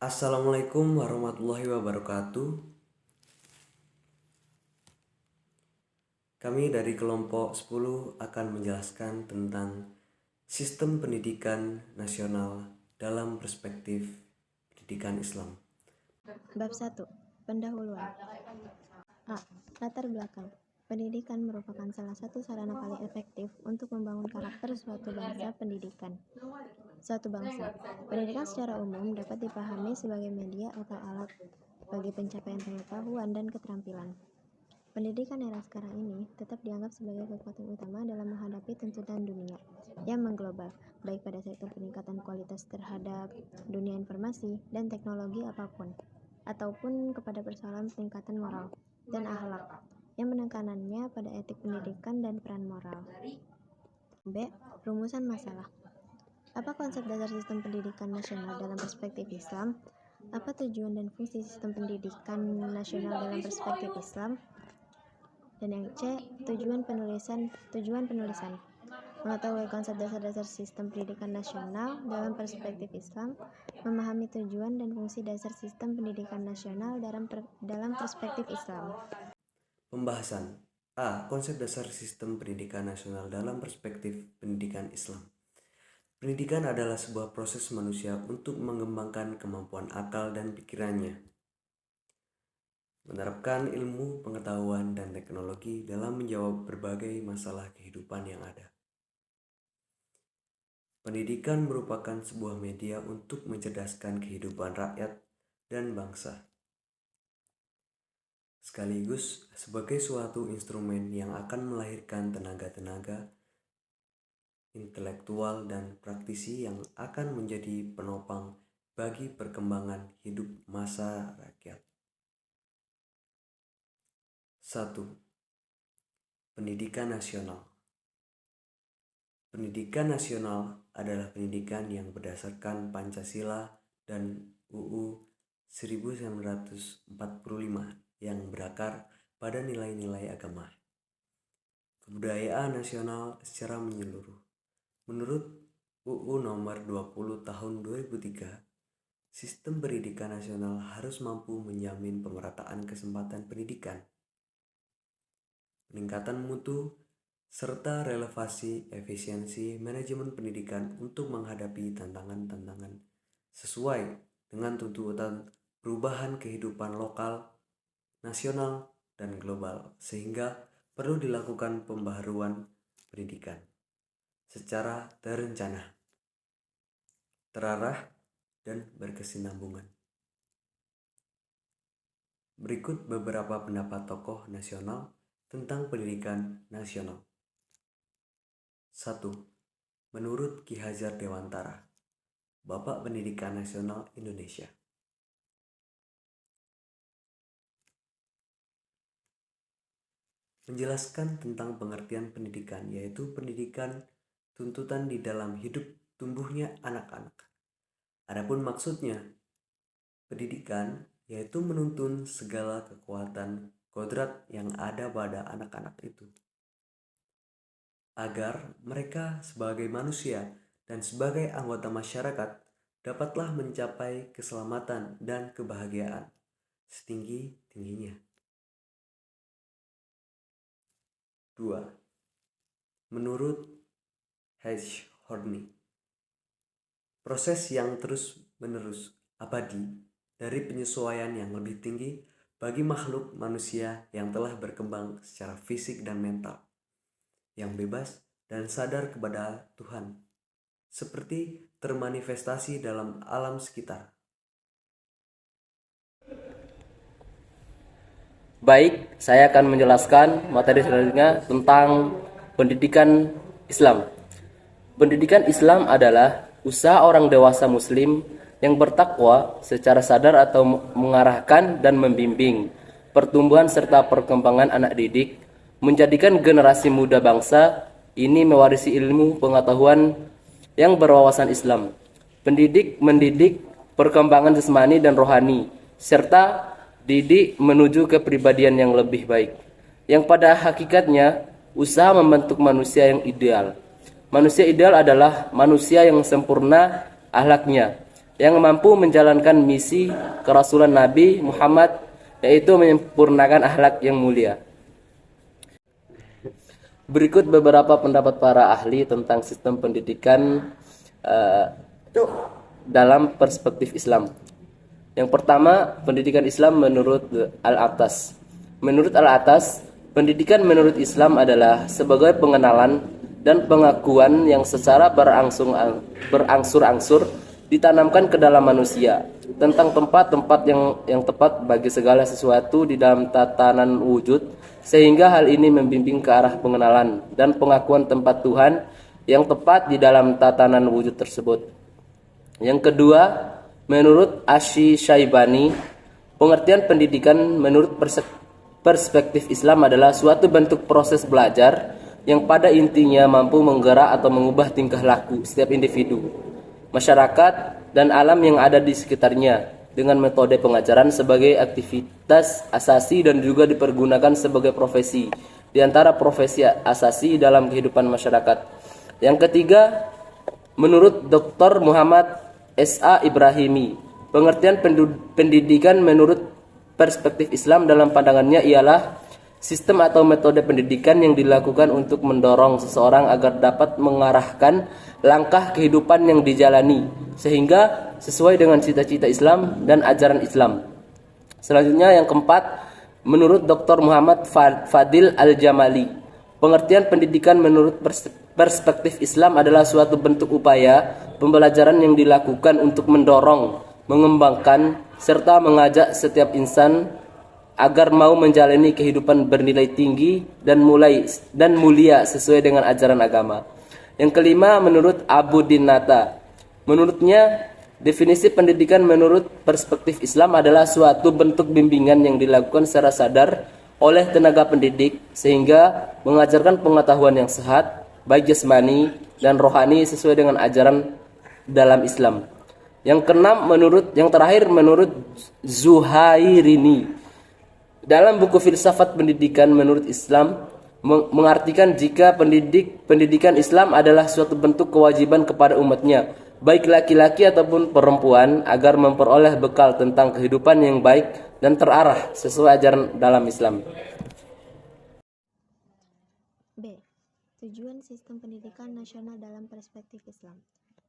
Assalamualaikum warahmatullahi wabarakatuh. Kami dari kelompok 10 akan menjelaskan tentang sistem pendidikan nasional dalam perspektif pendidikan Islam. Bab 1. Pendahuluan. A. Latar belakang. Pendidikan merupakan salah satu sarana paling efektif untuk membangun karakter suatu bangsa. Suatu bangsa. Pendidikan secara umum dapat dipahami sebagai media atau alat bagi pencapaian pengetahuan dan keterampilan. Pendidikan era sekarang ini tetap dianggap sebagai kekuatan utama dalam menghadapi tuntutan dunia yang mengglobal, baik pada sektor peningkatan kualitas terhadap dunia informasi dan teknologi ataupun kepada persoalan peningkatan moral dan akhlak yang menekanannya pada etik pendidikan dan peran moral. B. Rumusan masalah. Apa konsep dasar sistem pendidikan nasional dalam perspektif Islam? Apa tujuan dan fungsi sistem pendidikan nasional dalam perspektif Islam? Dan yang C. Tujuan penulisan. Mengetahui konsep dasar-dasar sistem pendidikan nasional dalam perspektif Islam, memahami tujuan dan fungsi dasar sistem pendidikan nasional dalam perspektif Islam. Pembahasan A. Konsep dasar sistem pendidikan nasional dalam perspektif pendidikan Islam. Pendidikan adalah sebuah proses manusia untuk mengembangkan kemampuan akal dan pikirannya, menerapkan ilmu, pengetahuan, dan teknologi dalam menjawab berbagai masalah kehidupan yang ada. Pendidikan merupakan sebuah media untuk mencerdaskan kehidupan rakyat dan bangsa, sekaligus sebagai suatu instrumen yang akan melahirkan tenaga-tenaga intelektual dan praktisi yang akan menjadi penopang bagi perkembangan hidup masa rakyat. 1. Pendidikan nasional. Pendidikan nasional adalah pendidikan yang berdasarkan Pancasila dan UU 1945 yang berakar pada nilai-nilai agama, kebudayaan nasional secara menyeluruh. Menurut UU nomor 20 tahun 2003, sistem pendidikan nasional harus mampu menjamin pemerataan kesempatan pendidikan, peningkatan mutu, serta relevansi efisiensi manajemen pendidikan untuk menghadapi tantangan-tantangan sesuai dengan tuntutan perubahan kehidupan lokal, nasional, dan global, sehingga perlu dilakukan pembaharuan pendidikan secara terencana, terarah, dan berkesinambungan. Berikut beberapa pendapat tokoh nasional tentang pendidikan nasional. 1. Menurut Ki Hajar Dewantara, Bapak Pendidikan Nasional Indonesia. Menjelaskan tentang pengertian pendidikan, yaitu pendidikan tuntutan di dalam hidup tumbuhnya anak-anak. Adapun maksudnya, pendidikan yaitu menuntun segala kekuatan kodrat yang ada pada anak-anak itu, agar mereka sebagai manusia dan sebagai anggota masyarakat dapatlah mencapai keselamatan dan kebahagiaan setinggi-tingginya. 2. Menurut H. Horney, proses yang terus-menerus abadi dari penyesuaian yang lebih tinggi bagi makhluk manusia yang telah berkembang secara fisik dan mental, yang bebas dan sadar kepada Tuhan, seperti termanifestasi dalam alam sekitar. Baik, saya akan menjelaskan materi selanjutnya tentang pendidikan Islam. Pendidikan Islam adalah usaha orang dewasa muslim yang bertakwa secara sadar atau mengarahkan dan membimbing pertumbuhan serta perkembangan anak didik, menjadikan generasi muda bangsa ini mewarisi ilmu pengetahuan yang berwawasan Islam. Pendidik mendidik perkembangan jasmani dan rohani, serta didik menuju kepribadian yang lebih baik, yang pada hakikatnya usaha membentuk manusia yang ideal. Manusia ideal adalah manusia yang sempurna akhlaknya, yang mampu menjalankan misi kerasulan Nabi Muhammad, yaitu menyempurnakan akhlak yang mulia. Berikut beberapa pendapat para ahli tentang sistem pendidikan dalam perspektif Islam. Yang pertama, pendidikan Islam menurut Al-Atas. Menurut Al-Atas, pendidikan menurut Islam adalah sebagai pengenalan dan pengakuan yang secara berangsur-angsur ditanamkan ke dalam manusia tentang tempat-tempat yang tepat bagi segala sesuatu di dalam tatanan wujud, sehingga hal ini membimbing ke arah pengenalan dan pengakuan tempat Tuhan yang tepat di dalam tatanan wujud tersebut. Yang kedua, menurut Asy-Syaibani, pengertian pendidikan menurut perspektif Islam adalah suatu bentuk proses belajar yang pada intinya mampu menggerak atau mengubah tingkah laku setiap individu, masyarakat, dan alam yang ada di sekitarnya dengan metode pengajaran sebagai aktivitas asasi dan juga dipergunakan sebagai profesi di antara profesi asasi dalam kehidupan masyarakat. Yang ketiga, menurut Dr. Muhammad S.A. Ibrahimi, pengertian pendidikan menurut perspektif Islam dalam pandangannya ialah sistem atau metode pendidikan yang dilakukan untuk mendorong seseorang agar dapat mengarahkan langkah kehidupan yang dijalani sehingga sesuai dengan cita-cita Islam dan ajaran Islam. Selanjutnya yang keempat, menurut Dr. Muhammad Fadil Al-Jamali, pengertian pendidikan menurut perspektif Islam adalah suatu bentuk upaya pembelajaran yang dilakukan untuk mendorong, mengembangkan, serta mengajak setiap insan agar mau menjalani kehidupan bernilai tinggi dan mulia sesuai dengan ajaran agama. Yang kelima, menurut Abu Dinata, menurutnya definisi pendidikan menurut perspektif Islam adalah suatu bentuk bimbingan yang dilakukan secara sadar oleh tenaga pendidik sehingga mengajarkan pengetahuan yang sehat, baik jasmani dan rohani sesuai dengan ajaran dalam Islam. Yang keenam, yang terakhir menurut Zuhairini, dalam buku Filsafat Pendidikan menurut Islam mengartikan jika pendidikan Islam adalah suatu bentuk kewajiban kepada umatnya, baik laki-laki ataupun perempuan, agar memperoleh bekal tentang kehidupan yang baik dan terarah sesuai ajaran dalam Islam. B. Tujuan sistem pendidikan nasional dalam perspektif Islam.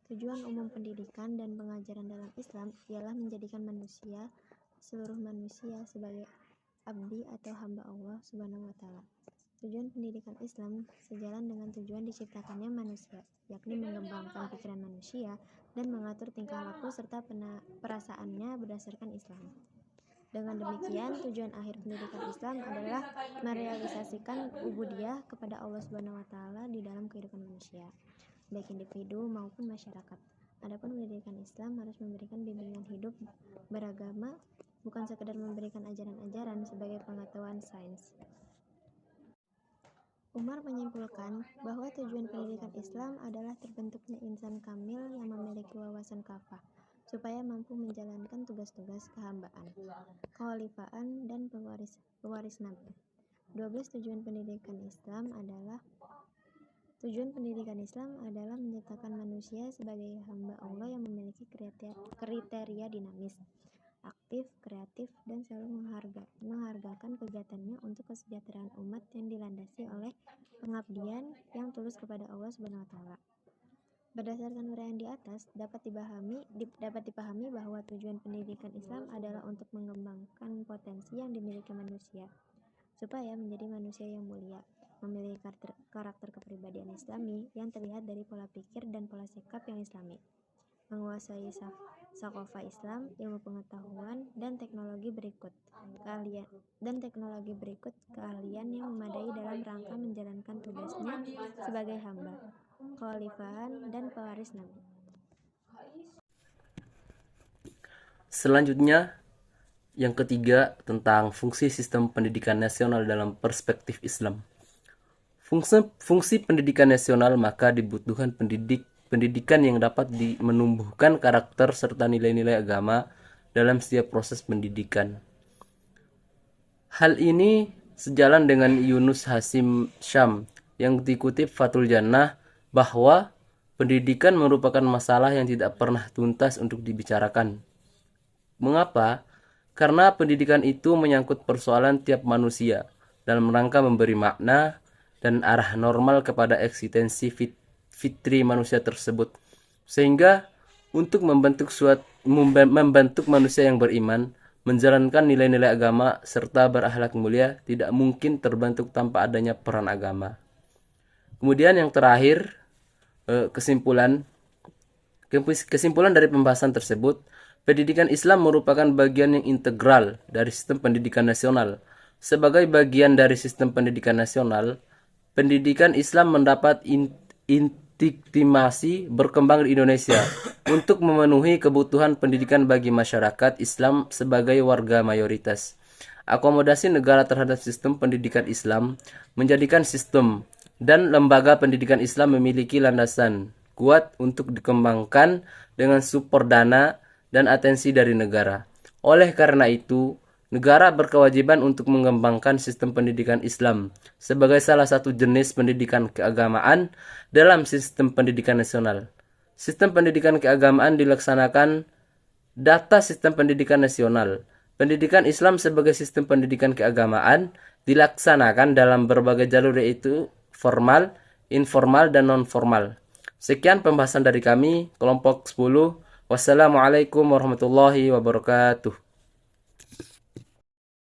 Tujuan umum pendidikan dan pengajaran dalam Islam ialah menjadikan seluruh manusia sebagai abdi atau hamba Allah Subhanahu wa Ta'ala. Tujuan pendidikan Islam sejalan dengan tujuan diciptakannya manusia, yakni mengembangkan pikiran manusia dan mengatur tingkah laku serta perasaannya berdasarkan Islam. Dengan demikian, tujuan akhir pendidikan Islam adalah merealisasikan ubudiyah kepada Allah Subhanahu wa Ta'ala di dalam kehidupan manusia, baik individu maupun masyarakat. Adapun pendidikan Islam harus memberikan bimbingan hidup beragama, bukan sekedar memberikan ajaran-ajaran sebagai pengetahuan sains. Umar menyimpulkan bahwa tujuan pendidikan Islam adalah terbentuknya insan kamil yang memiliki wawasan kafah, supaya mampu menjalankan tugas-tugas kehambaan, kekhalifaan, dan pewaris Nabi. 12. Tujuan pendidikan Islam adalah menciptakan manusia sebagai hamba Allah yang memiliki kriteria dinamis, aktif, kreatif, dan selalu menghargakan kegiatannya untuk kesejahteraan umat yang dilandasi oleh pengabdian yang tulus kepada Allah Subhanahu wa Ta'ala. Berdasarkan uraian di atas, dapat dipahami bahwa tujuan pendidikan Islam adalah untuk mengembangkan potensi yang dimiliki manusia, supaya menjadi manusia yang mulia, memiliki karakter kepribadian Islami yang terlihat dari pola pikir dan pola sikap yang Islami, menguasai sakofah Islam, ilmu pengetahuan, dan teknologi berikut keahlian yang memadai dalam rangka menjalankan tugasnya sebagai hamba, kekhalifahan, dan pewaris Nabi. Selanjutnya, yang ketiga, tentang fungsi sistem pendidikan nasional dalam perspektif Islam. Fungsi pendidikan nasional maka dibutuhkan pendidikan yang dapat menumbuhkan karakter serta nilai-nilai agama dalam setiap proses pendidikan. Hal ini sejalan dengan Yunus Hasim Syam yang dikutip Fathul Jannah bahwa pendidikan merupakan masalah yang tidak pernah tuntas untuk dibicarakan. Mengapa? Karena pendidikan itu menyangkut persoalan tiap manusia dalam rangka memberi makna dan arah normal kepada eksistensi fitri manusia tersebut. Sehingga untuk membentuk manusia yang beriman, menjalankan nilai-nilai agama serta berakhlak mulia tidak mungkin terbentuk tanpa adanya peran agama. Kemudian yang terakhir, kesimpulan dari pembahasan tersebut, pendidikan Islam merupakan bagian yang integral dari sistem pendidikan nasional. Sebagai bagian dari sistem pendidikan nasional, pendidikan Islam mendapat legitimasi berkembang di Indonesia untuk memenuhi kebutuhan pendidikan bagi masyarakat Islam sebagai warga mayoritas. Akomodasi negara terhadap sistem pendidikan Islam menjadikan sistem dan lembaga pendidikan Islam memiliki landasan kuat untuk dikembangkan dengan support dana dan atensi dari negara. Oleh karena itu, negara berkewajiban untuk mengembangkan sistem pendidikan Islam sebagai salah satu jenis pendidikan keagamaan dalam sistem pendidikan nasional. Sistem pendidikan keagamaan dilaksanakan data sistem pendidikan nasional. Pendidikan Islam sebagai sistem pendidikan keagamaan dilaksanakan dalam berbagai jalur, yaitu formal, informal, dan non-formal. Sekian pembahasan dari kami, kelompok 10. Wassalamualaikum warahmatullahi wabarakatuh.